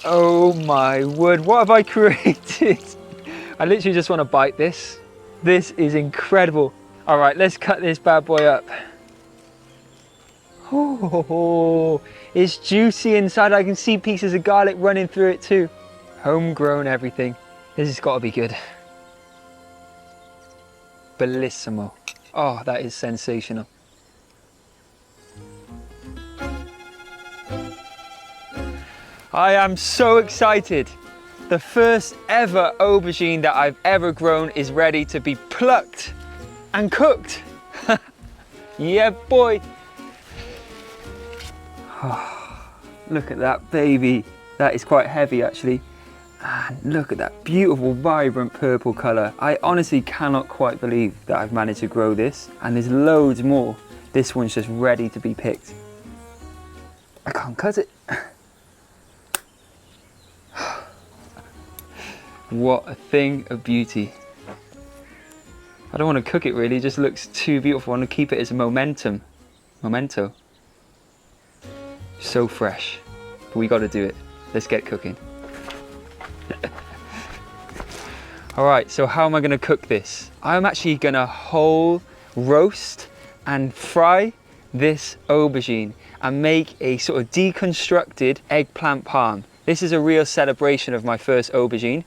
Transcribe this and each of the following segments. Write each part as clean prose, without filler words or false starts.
Oh my word, what have I created? I literally just want to bite this. This is incredible. All right, let's cut this bad boy up. Oh, it's juicy inside. I can see pieces of garlic running through it too. Homegrown everything. This has got to be good. Bellissimo. Oh, that is sensational. I am so excited. The first ever aubergine that I've ever grown is ready to be plucked and cooked. Yeah, boy. Oh, look at that baby. That is quite heavy actually. And look at that beautiful, vibrant purple color. I honestly cannot quite believe that I've managed to grow this. And there's loads more. This one's just ready to be picked. I can't cut it. What a thing of beauty. I don't want to cook it really, it just looks too beautiful. I want to keep it as a memento. So fresh. But we got to do it. Let's get cooking. Alright, so how am I going to cook this? I'm actually going to whole roast and fry this aubergine and make a sort of deconstructed eggplant parm. This is a real celebration of my first aubergine.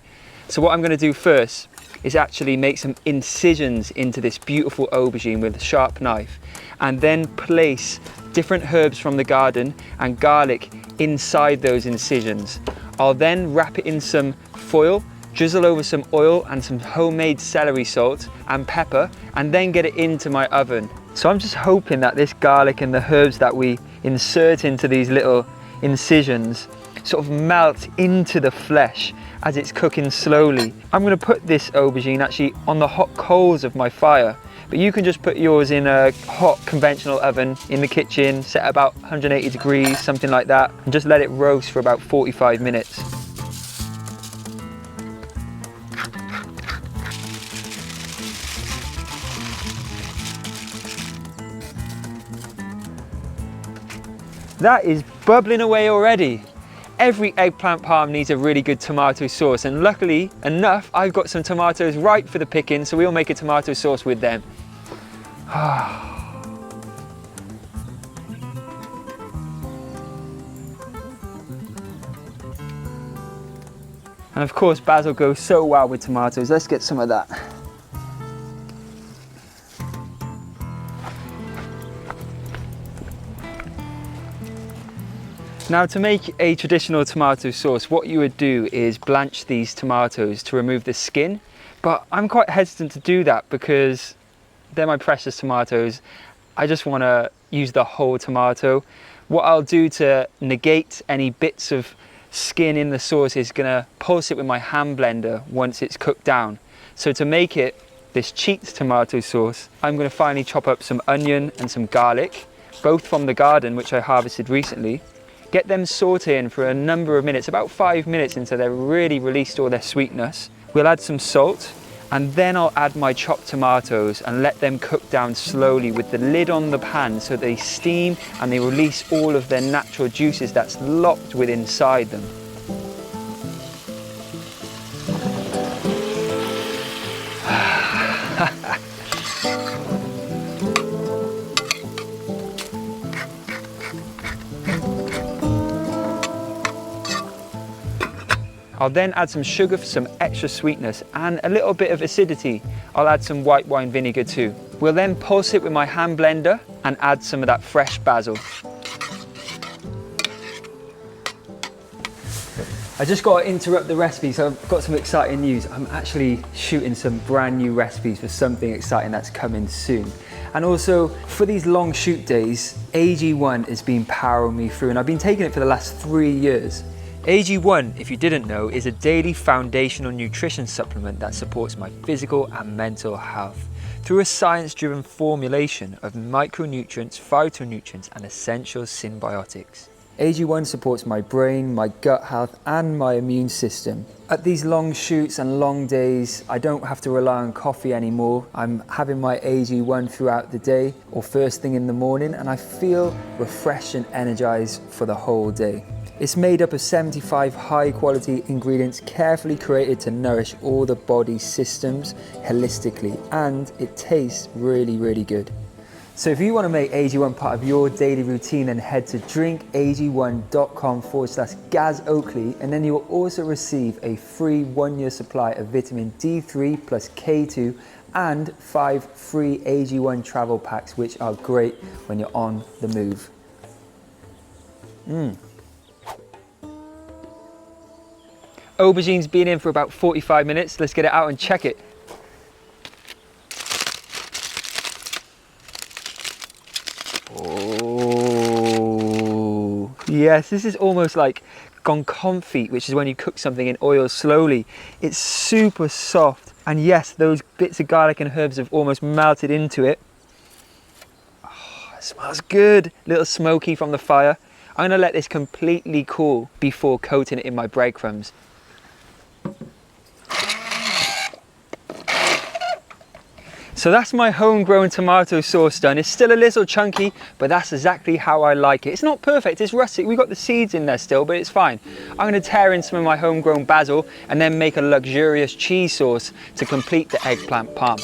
So what I'm going to do first is actually make some incisions into this beautiful aubergine with a sharp knife, and then place different herbs from the garden and garlic inside those incisions. I'll then wrap it in some foil, drizzle over some oil and some homemade celery salt and pepper, and then get it into my oven. So I'm just hoping that this garlic and the herbs that we insert into these little incisions sort of melt into the flesh as it's cooking slowly. I'm going to put this aubergine actually on the hot coals of my fire, but you can just put yours in a hot conventional oven in the kitchen, set about 180 degrees, something like that, and just let it roast for about 45 minutes. That is bubbling away already. Every eggplant parm needs a really good tomato sauce, and luckily enough, I've got some tomatoes ripe for the picking, so we'll make a tomato sauce with them. And of course, basil goes so well with tomatoes. Let's get some of that. Now, to make a traditional tomato sauce, what you would do is blanch these tomatoes to remove the skin, but I'm quite hesitant to do that because they're my precious tomatoes. I just want to use the whole tomato. What I'll do to negate any bits of skin in the sauce is going to pulse it with my hand blender once it's cooked down. So to make it this cheat tomato sauce, I'm going to finally chop up some onion and some garlic, both from the garden, which I harvested recently. Get them sauteing for a number of minutes, about 5 minutes, until they've really released all their sweetness. We'll add some salt, and then I'll add my chopped tomatoes and let them cook down slowly with the lid on the pan so they steam and they release all of their natural juices that's locked within inside them. I'll then add some sugar for some extra sweetness and a little bit of acidity. I'll add some white wine vinegar too. We'll then pulse it with my hand blender and add some of that fresh basil. I just got to interrupt the recipe, so I've got some exciting news. I'm actually shooting some brand new recipes for something exciting that's coming soon. And also, for these long shoot days, AG1 has been powering me through, and I've been taking it for the last 3 years. AG1, if you didn't know, is a daily foundational nutrition supplement that supports my physical and mental health through a science-driven formulation of micronutrients, phytonutrients, and essential symbiotics. AG1 supports my brain, my gut health, and my immune system. At these long shoots and long days, I don't have to rely on coffee anymore. I'm having my AG1 throughout the day or first thing in the morning, and I feel refreshed and energized for the whole day. It's made up of 75 high quality ingredients carefully created to nourish all the body systems holistically, and it tastes really, really good. So if you want to make AG1 part of your daily routine, then head to drinkag1.com/Gaz Oakley, and then you will also receive a free 1-year supply of vitamin D3 plus K2 and 5 free AG1 travel packs, which are great when you're on the move. Aubergine's been in for about 45 minutes. Let's get it out and check it. Oh, yes, this is almost like gone confit, which is when you cook something in oil slowly. It's super soft. And yes, those bits of garlic and herbs have almost melted into it. Oh, it smells good. A little smoky from the fire. I'm gonna let this completely cool before coating it in my breadcrumbs. So that's my homegrown tomato sauce done. It's still a little chunky, but that's exactly how I like it. It's not perfect, it's rustic. We've got the seeds in there still, but it's fine. I'm gonna tear in some of my homegrown basil and then make a luxurious cheese sauce to complete the eggplant parm.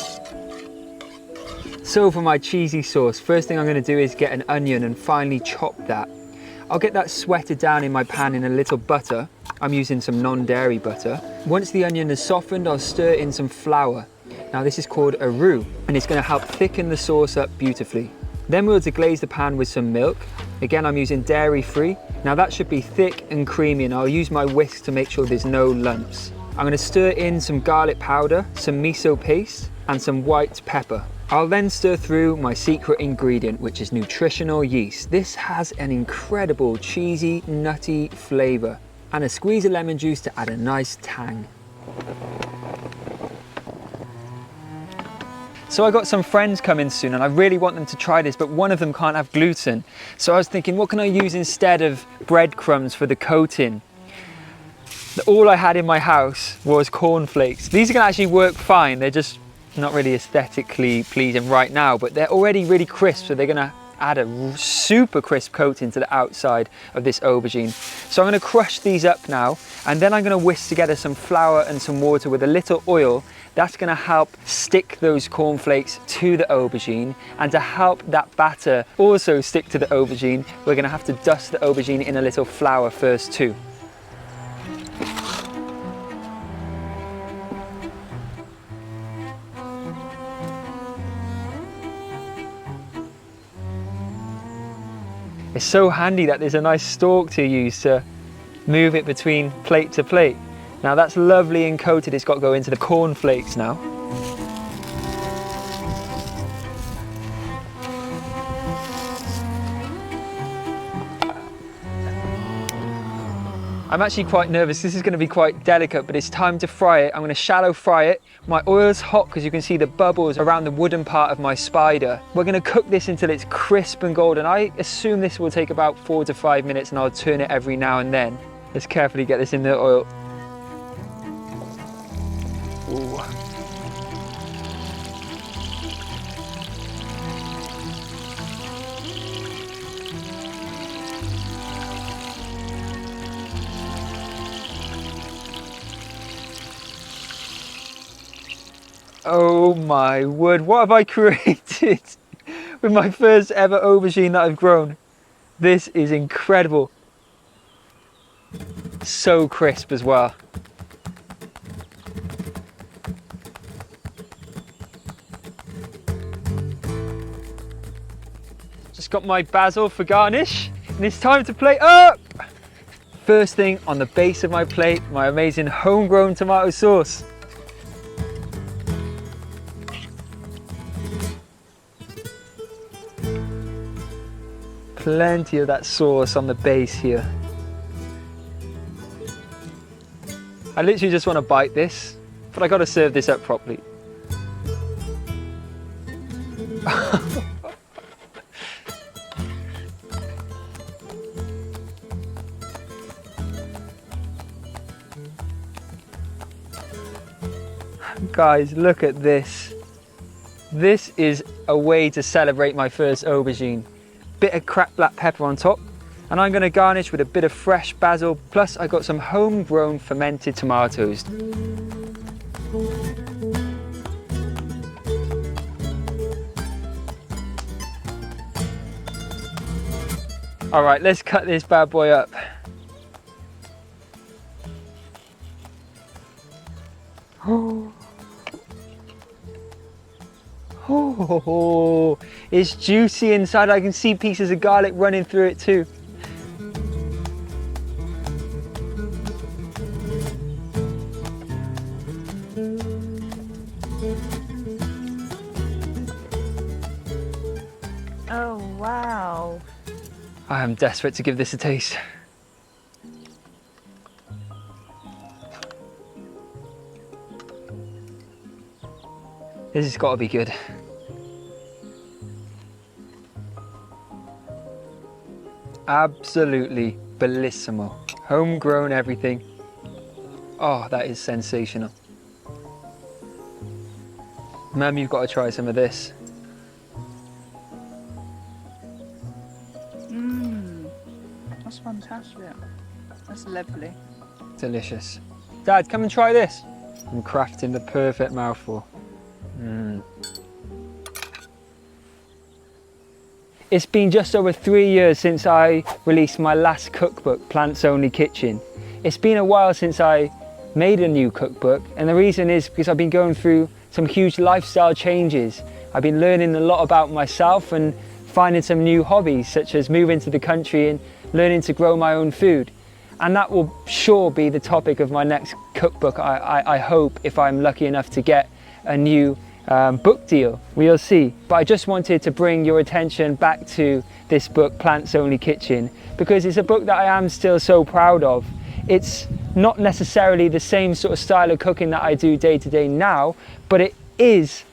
So for my cheesy sauce, first thing I'm gonna do is get an onion and finely chop that. I'll get that sweated down in my pan in a little butter. I'm using some non-dairy butter. Once the onion is softened, I'll stir in some flour. Now this is called a roux, and it's going to help thicken the sauce up beautifully. Then we'll deglaze the pan with some milk. Again, I'm using dairy free. Now that should be thick and creamy, and I'll use my whisk to make sure there's no lumps. I'm going to stir in some garlic powder, some miso paste, and some white pepper. I'll then stir through my secret ingredient, which is nutritional yeast. This has an incredible cheesy, nutty flavor, and a squeeze of lemon juice to add a nice tang. So I got some friends coming soon and I really want them to try this, but one of them can't have gluten. So I was thinking, what can I use instead of breadcrumbs for the coating? All I had in my house was cornflakes. These are gonna actually work fine. They're just not really aesthetically pleasing right now, but they're already really crisp, so they're gonna add a super crisp coating to the outside of this aubergine. So I'm gonna crush these up now, and then I'm gonna whisk together some flour and some water with a little oil. That's gonna help stick those cornflakes to the aubergine, and to help that batter also stick to the aubergine, we're gonna have to dust the aubergine in a little flour first too. It's so handy that there's a nice stalk to use to move it between plate to plate. Now that's lovely and coated, it's got to go into the cornflakes now. I'm actually quite nervous. This is going to be quite delicate, but it's time to fry it. I'm going to shallow fry it. My oil's hot because you can see the bubbles around the wooden part of my spider. We're going to cook this until it's crisp and golden. I assume this will take about 4 to 5 minutes, and I'll turn it every now and then. Let's carefully get this in the oil. Ooh. Oh my word, what have I created with my first ever aubergine that I've grown? This is incredible. So crisp as well. Just got my basil for garnish, and it's time to plate up! First thing on the base of my plate, my amazing homegrown tomato sauce. Plenty of that sauce on the base here. I literally just want to bite this, but I got to serve this up properly. Guys, look at this. This is a way to celebrate my first aubergine. Bit of cracked black pepper on top, And I'm going to garnish with a bit of fresh basil, plus I got some homegrown fermented tomatoes. All right, let's cut this bad boy up. Oh, it's juicy inside. I can see pieces of garlic running through it too. Oh, wow. I am desperate to give this a taste. This has got to be good. Absolutely bellissimo. Homegrown everything. Oh, that is sensational. Mum, you've got to try some of this. That's fantastic. That's lovely. Delicious. Dad, come and try this. I'm crafting the perfect mouthful. It's been just over 3 years since I released my last cookbook, Plants Only Kitchen. It's been a while since I made a new cookbook, and the reason is because I've been going through some huge lifestyle changes. I've been learning a lot about myself and finding some new hobbies, such as moving to the country and learning to grow my own food. And that will sure be the topic of my next cookbook, I hope, if I'm lucky enough to get a new book deal. We'll see. But I just wanted to bring your attention back to this book, Plants Only Kitchen, because it's a book that I am still so proud of. It's not necessarily the same sort of style of cooking that I do day to day now, but it is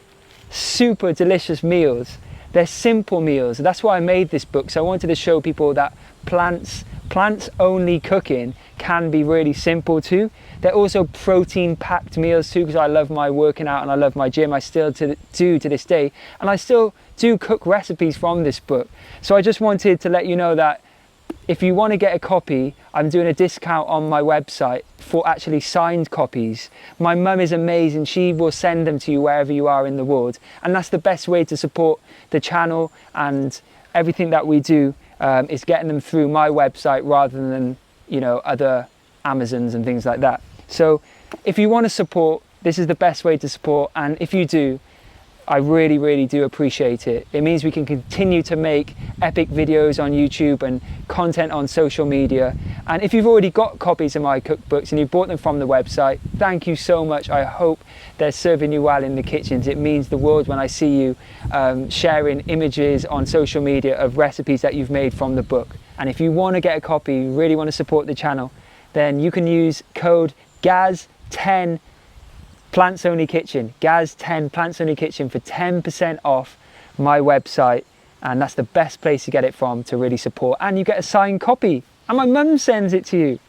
super delicious meals. They're simple meals. That's why I made this book. So I wanted to show people that plants only cooking can be really simple too. They're also protein packed meals too, because I love my working out and I love my gym. I still do to this day, and I still do cook recipes from this book. So I just wanted to let you know that if you want to get a copy, I'm doing a discount on my website for actually signed copies. My mum is amazing. She will send them to you wherever you are in the world. And that's the best way to support the channel and everything that we do, is getting them through my website rather than, you know, other Amazons and things like that. So if you want to support, this is the best way to support. And if you do, I really, really do appreciate it. It means we can continue to make epic videos on YouTube and content on social media. And if you've already got copies of my cookbooks and you bought them from the website, thank you so much. I hope they're serving you well in the kitchens. It means the world when I see you sharing images on social media of recipes that you've made from the book. And if you want to get a copy, you really want to support the channel, then you can use code GAZ10 Plants Only Kitchen, Gaz10 Plants Only Kitchen for 10% off my website, and that's the best place to get it from to really support. And you get a signed copy, and my mum sends it to you.